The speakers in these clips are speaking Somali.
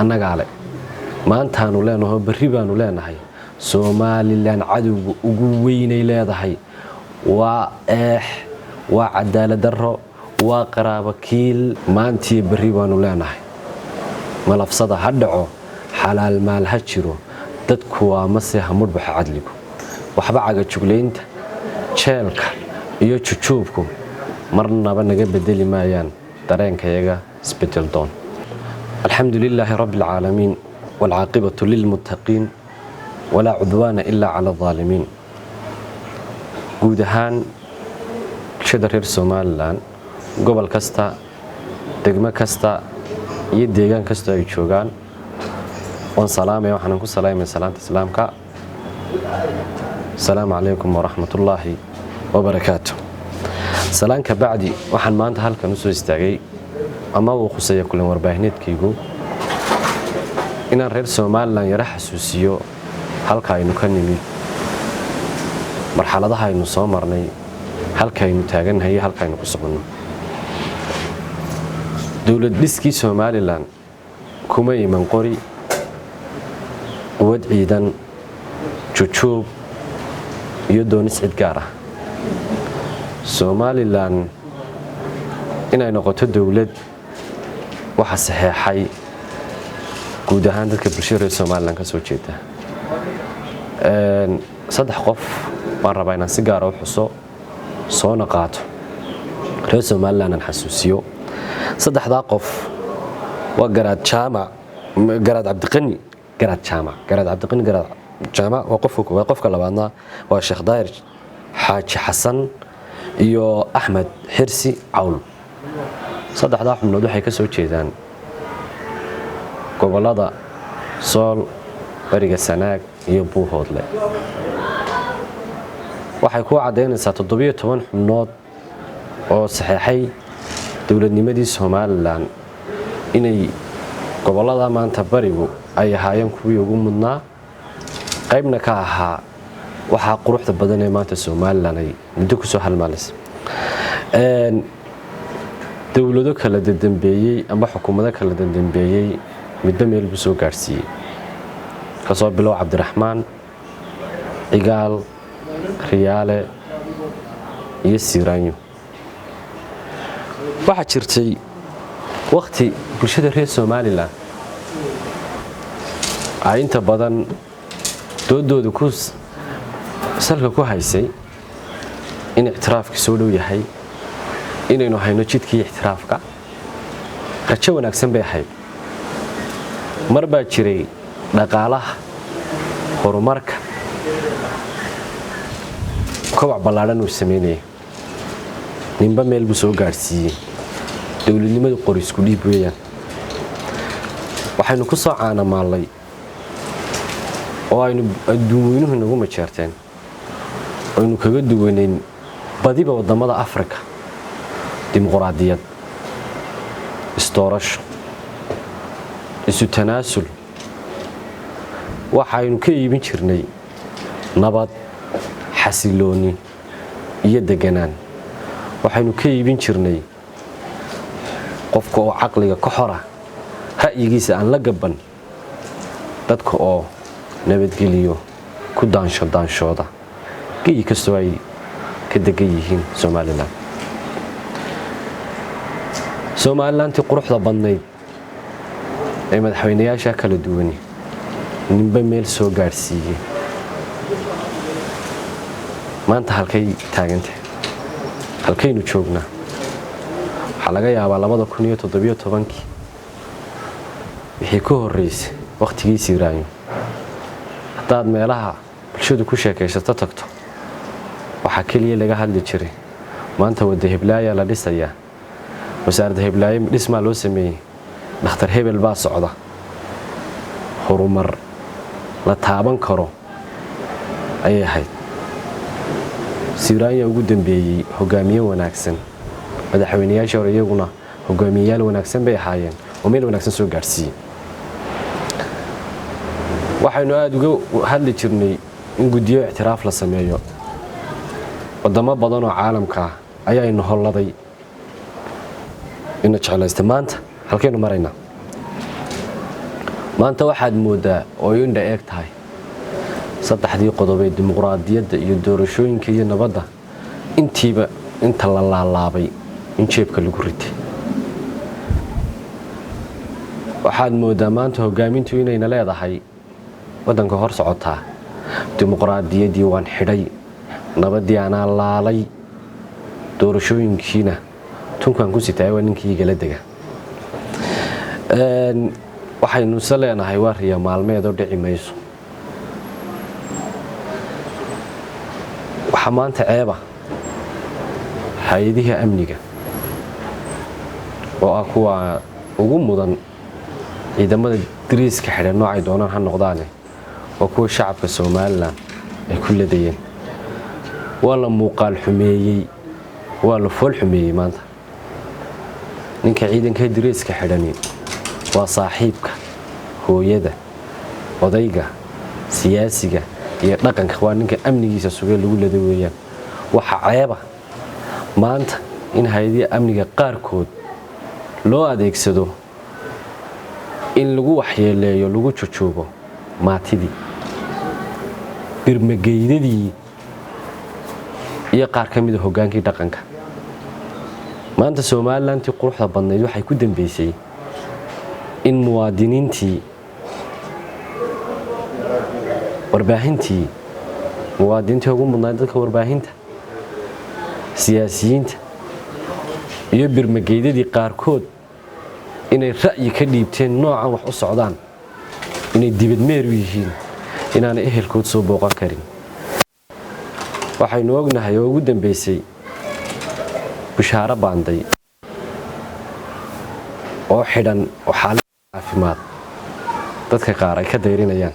annagaa le maantaanu leenahay berri baanu leenahay Somaliland cadowga ugu weynay leedahay waa waa cadaalad darro waa qaraabo kiil maantii berri baanu leenahay malafsada ha dhaco xalaal maal ha jiro dadku waa mase hamudbaxa cadligu waxba caga jugleynta jeelka iyo jujuubku marnaba naga bedeli maayaan dareenkayaga isbedel doon alxamdulillaahi rabbil caalamiin wal caaqibatu lil muttaqiin wala cudwaana illa cala adh-dhaalimiin guud ahaan bulshada reer Somaliland gobol kasta degmo kasta iyo deegaan kasta ay joogaan on salaamay waxaan ku salaamay salaanta islaamka assalaamu calaykum wa rahmatullaahi wa barakaatuh salaanka bacdi waxaan maanta halkan u soo istaagay ama uu khusaya kulan warbaahineedkaygu inaan reer Somaliland yara xasuusiyo halka aynu ka nimid marxaladaha aynu soo marnay halka aynu taaganahay halka aynu ku socono dawlad dhiskii Somaliland kuma iman qori quwad ciidan jujuub iyo doonis cid gaar ah Somaliland inay noqoto dawlad waxa saxeexay guud ahaan dadka bulshada Somaliland ka soo jeeda saddex qof waan rabaa inaan si gaar ah u xuso soo naqaato reer Somaliland aan xasuusiyo saddexda qof waa garaad jaamac garaad cabdiqani garaad jaamac waa qofka labaadna waa Sheekh Daahir Xaaji Xasan iyo Axmed Xirsi Cawl saddexda xubnood waxay ka soo jeedaan gobolada Sool bariga Sanaag iyo Buuhoodle waxay ku cadeynaysaa 17 xubnood oo saxeexay dawladnimadii Somaliland inay gobolada maanta barigu ay ahaayeen kuwii ugu mudnaa qaybna ka ahaa waxa quruxda badan ee maanta Somaliland ay muddo ku soo halmaalaysa dawlado kala dambeeyay ama xukuumado kala dambeeyay midba meel bu soo gaarsiiyay kasoo bilow Cabdiraxmaan Igaal Riyaale iyo Siiraanyo waxa jirtay waqti bulshada reer Somaliland ay inta badan doodooda ku salka ku haysay in ictiraafka soo dhow yahay inaynu hayno jidkii ictiraafka rajo wanaagsan bay ahayd mar baa jiray dhaqaalaha horumarka kobac ballaaran uu sameeyay ninba meel buu soo gaarsiiyay dawladnimadu qori isku dhiib weeyaan waxaynu ku soo caanamaalay oo aynu adduunyuhu nagu majeerteen aynu kaga duwanayn badiba wadamada Afrika dimuqraadiyad istoorasho isu tanaasul waxaynu ka iibin jirnay nabad xasilooni iyo deganaan waxaynu ka iibin jirnay qofka oo caqliga ka xora ra'yigiisa aan la gaban dadka oo nabadgeliyo ku daanshooda kii kastoo ay ka degan yihiin Somaliland quruxda badnayd ee madaxweynayaasha kala duwan ninba meel soo gaarsiiyay maanta halkay taagantay halkaynu joognaa waxa laga yaabaa 2017 wixii ka horeysay waqtigii Siiraanyo hadaad meelaha bulshadu ku sheekaysato tagto waxa kaliya laga hadli jiray maanta wada Hiblaayo la dhisaya wasaaradda Hiblaayo dhisma loo sameeyay dhakhtar Hebel baa socda horumar la taaban karo ayay ahayd Siiraanyo ugu dambeeyay hogaamiye wanaagsan madaxweynayaasha hore iyaguna hogaamiyayaal wanaagsan bay ahaayeen oo meel wanaagsan soo gaarsiiyay waxaynu aad uga hadli jirnay in gudiyo ictiraaf la sameeyo wadamo badan oo caalamka ayaa inoo holladay in jeclaysta maanta halkeenu marayna maanta waxaad moodaa oo indha eeg tahay saddexdii qodob ee dimuqraadiyadda iyo doorashooyinka iyo nabadda intiiba inta la laalaabay in jeebka lagu ritay. waxaad moodaa maanta hogaamintu inayna leedahay waddanka hor socotaa dimuqraadiyaddii waan xidhay, nabaddii anaa laalay, doorashooyinkiina tunkan ku sitaay waa ninkii igala dega. waxaynu se leenahay waa riya maalmeed oo dhici mayso. waxaa maanta ceeba hay-adihii amniga oo ah kuwa ugu mudan ciidamada dariiska xidhan noocay doonaan ha noqdaane waa kuwa shacabka Somaliland ay ku ladayeen. waa la muuqaal xumeeyey, waa la fool xumeeyey. maanta ninka ciidanka dariiska xidhani waa saaxiibka, hooyada, odayga, siyaasiga iyo dhaqanka. waa ninka amnigiisa sugay lagu lada weeyaan. waxa ceeba maanta in hay-adihii amniga qaarkood loo adeegsado in lagu waxyeeleeyo, lagu jojoobo maatidii, birmageydadii iyo qaar ka mid ah hogaankii dhaqanka. maanta Somalilandtii quruxda badnayd waxay ku dambeysay in muwaadiniintii, warbaahintii, muwaadiniintii ugu mudnayd dadka warbaahinta, siyaasiyiinta iyo birmageydadii qaarkood inay ra'yi ka dhiibteen noocan wax u socdaan, inay dibadmeer u yihiin, inaanay ehelkood soo booqan karin. waxaynu ognahay oo ugu dambeysay Bushaaro Baanday oo xidhan oo xaalad caafimaad dadka qaar ay ka dayrinayaan.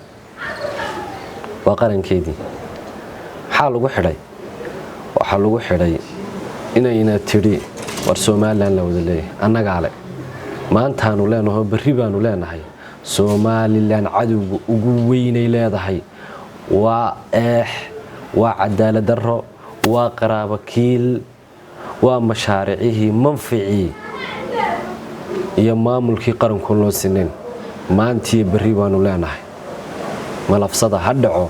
waa qarankeedii. maxaa lagu xidhay? waxaa lagu xidhay inayna tidhi war Somaliland la wada leeyahay, annagaa le. maantaanu leenahay, berri baanu leenahay Somaliland cadowga ugu weynay leedahay waa waa cadaalad darro, waa qaraabo kiil, waa mashaariicii manficii iyo maamulkii qaranku loo sineen. maantii berri baanu leenahay malafsada ha dhaco,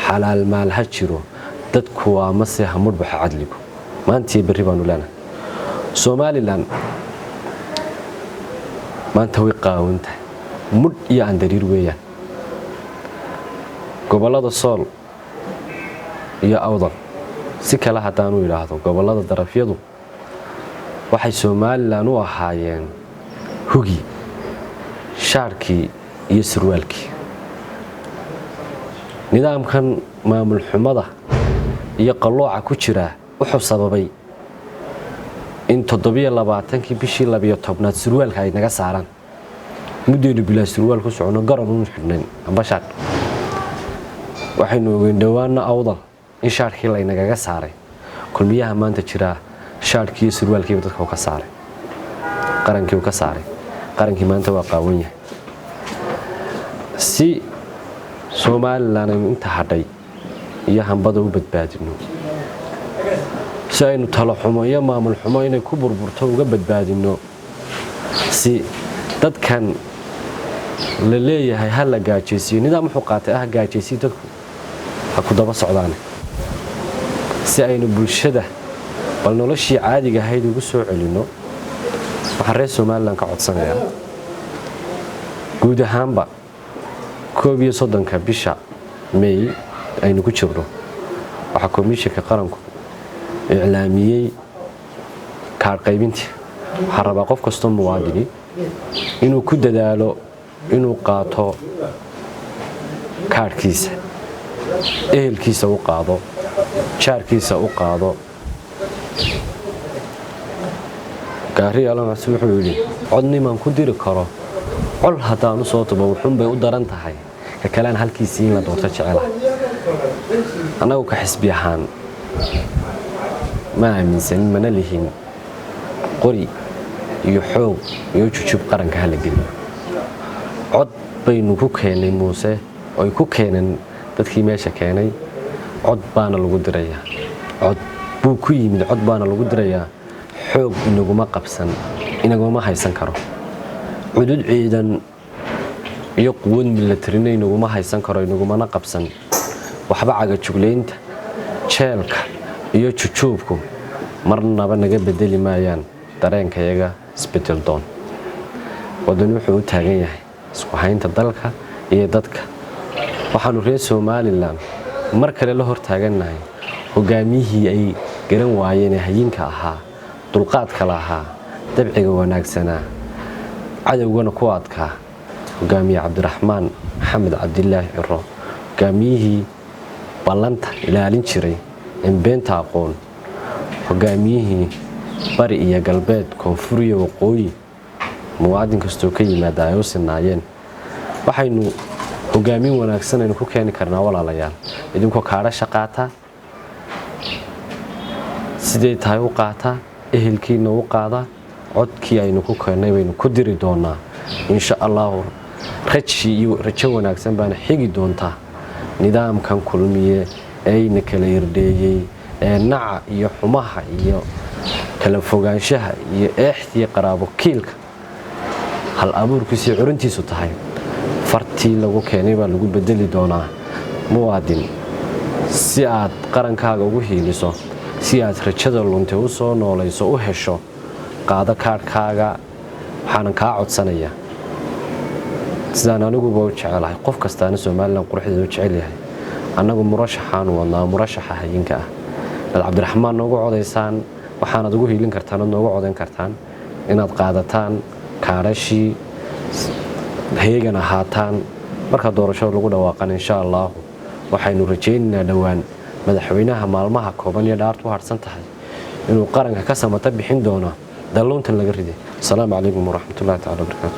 xalaal maal ha jiro, dadku waa mase ha mudbaxa cadligu. maantii berri baanu leenahay. Somaliland maanta way qaawantahay, mudh iyo andariir weeyaan. gobollada Sool iyo Awdal si kale haddaanu idhaahdo, gobollada darafyadu waxay Somaliland u ahaayeen hugi, shaarkii iyo surwaalkii. nidaamkan maamul xumada iyo qalooca ku jira wuxuu sababay in 27 bishii 12 surwaalka ay naga saaraan. muddaynu bilaa surwaal ku socono, garan u xidhnayn amba shaar. waxaynu ogeyn dhawaana Awdal in shaarkii la inagaga saaray. kulmiyaha maanta jira shaarkii iyo surwaalkii dadka ka saaray, qarankii ka saaray. qarankii maanta waa qaawan yahay. si Somaliland inta hadhay iyo hambada u badbaadino, si aynu talo xumo iyo maamul xumo inay ku burburto uga badbaadino, si dadkan la leeyahay ha la gaajeysiyo, nidaam wuxuu qaatay ah gaajeysi dadku ha ku daba socdaan, si aynu bulshada bal noloshii caadiga ahayd ugu soo celino. waxaan reer Somaliland ka codsanayaa guud ahaanba 31 bisha May aynu ku jirno waxa komishanka qaranku iclaamiyay kaar qaybintii. waxaan rabaa qof kastoo muwaadini inuu ku dadaalo inuu qaato kaarkiisa, ehelkiisa u qaado, jaarkiisa u qaado. gaari alamas wuxuu yidhi codnimaan ku diri karo, col haddaan u soo tubo wuxuun bay u daran tahay, ka kalaan halkiisii in la doorto jecelahay. annagu ka xisbi ahaan ma aaminsanin, mana lihin qori iyo xoog iyo jujub qaranka hala geliyo. cod baynu ku keenay muuse oo ay ku keeneen dadkii meesha keenay. cod baana lagu dirayaa, cod buu ku yimid, cod baana lagu dirayaa. xoog inaguma qabsan, inaguma haysan karo. cudud ciidan iyo quwad militaarina inaguma haysan karo inagumana qabsan waxba caga jugleynta jeelka iyo jujuubku marnaba naga bedeli maayaan dareenkayaga isbedel doon wadani wuxuu u taagan yahay isku haynta dalka iyo dadka waxaanu reer Somaliland mar kale la hor taaganahay hogaamiyihii ay garan waayeen hayinka ahaa dulqaadka lahaa dabciga wanaagsanaa cadawgana ku adkaa hogaamiye Cabdiraxmaan Maxamed Cabdilaahi Ciro hogaamiyihii ballanta ilaalin jiray in beenta aqoon hogaamiyihii bari iyo galbeed koonfur iyo waqooyi muwaadin kastoo ka yimaada ay u sinaayeen waxaynu hogaamin wanaagsan aynu ku keeni karnaa walaalayaal idinkoo kaadhasha qaata sidee tahay u qaata ehelkiina u qaada codkii aynu ku keenay baynu ku diri doonaa insha Allah rajo wanaagsan baana xigi doontaa nidaamkan kulmiye ayna kala irdeeyay naca iyo xumaha iyo kala fogaanshaha iyo eextii qaraabo kiilka hal abuurkiisa curintiisu tahay fartii lagu keenay baa lagu bedeli doonaa muwaadin si aad qarankaaga ugu hiiliso si aad rajada luntay u soo noolayso u hesho qaada kaarkaaga waxaan ka codsanayaa sidaan anigu baa u jecelahay qof kastaana Soomaaliland quruxdeedu jecel yahay anagu murashaxaan wadnaa murashaxa hayinka ah Cabdiraxmaan noogu codeysaan waxaanad ugu hiilin kartaan noogu codeyn kartaan inaad qaadataan kaarashii heegan ahaataan marka doorashada lagu dhawaaqan insha Allah waxaynu rajaynaynaa dhawaan madaxweynaha maalmaha kooban iyo dhaartu harsan tahay inuu qaranka ka samata bixin doono dalloontan laga riday. Assalaamu calaykum waraxmatullaahi ta'ala wabarakaatuh.